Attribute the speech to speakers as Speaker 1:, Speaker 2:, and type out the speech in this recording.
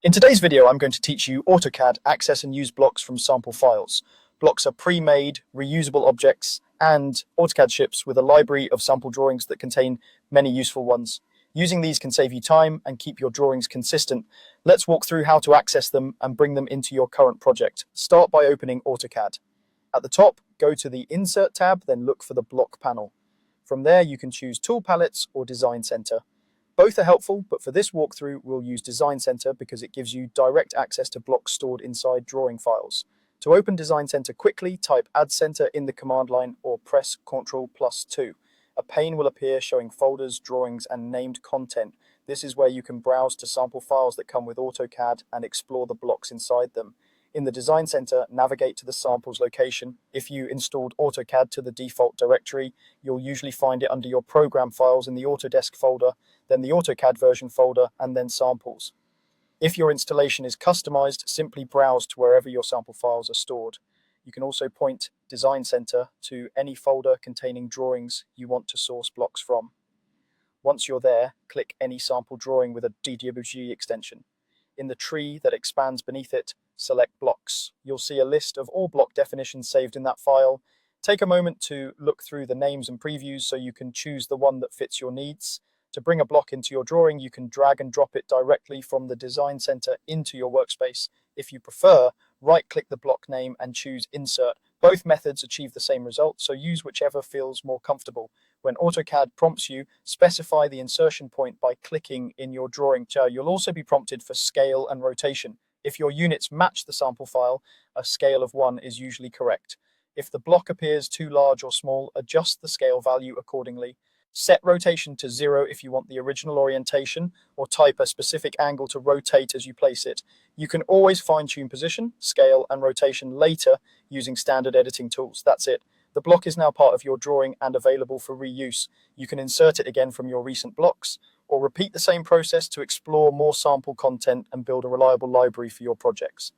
Speaker 1: In today's video, I'm going to teach you AutoCAD access and use blocks from sample files. Blocks are pre-made, reusable objects, and AutoCAD ships with a library of sample drawings that contain many useful ones. Using these can save you time and keep your drawings consistent. Let's walk through how to access them and bring them into your current project. Start by opening AutoCAD. At the top, go to the Insert tab, then look for the Block panel. From there, you can choose Tool Palettes or Design Center. Both are helpful, but for this walkthrough, we'll use Design Center because it gives you direct access to blocks stored inside drawing files. To open Design Center quickly, type Add Center in the command line or press Ctrl+2. A pane will appear showing folders, drawings, and named content. This is where you can browse to sample files that come with AutoCAD and explore the blocks inside them. In the Design Center, navigate to the samples location. If you installed AutoCAD to the default directory, you'll usually find it under your program files in the Autodesk folder, then the AutoCAD version folder, and then samples. If your installation is customized, simply browse to wherever your sample files are stored. You can also point Design Center to any folder containing drawings you want to source blocks from. Once you're there, click any sample drawing with a DWG extension. In the tree that expands beneath it, select blocks. You'll see a list of all block definitions saved in that file. Take a moment to look through the names and previews so you can choose the one that fits your needs. To bring a block into your drawing, you can drag and drop it directly from the Design Center into your workspace. If you prefer, right-click the block name and choose Insert. Both methods achieve the same result, so use whichever feels more comfortable. When AutoCAD prompts you, specify the insertion point by clicking in your drawing. You'll also be prompted for scale and rotation. If your units match the sample file, a scale of 1 is usually correct. If the block appears too large or small, adjust the scale value accordingly. Set rotation to 0 if you want the original orientation, or type a specific angle to rotate as you place it. You can always fine-tune position, scale, and rotation later using standard editing tools. That's it. The block is now part of your drawing and available for reuse. You can insert it again from your recent blocks, or repeat the same process to explore more sample content and build a reliable library for your projects.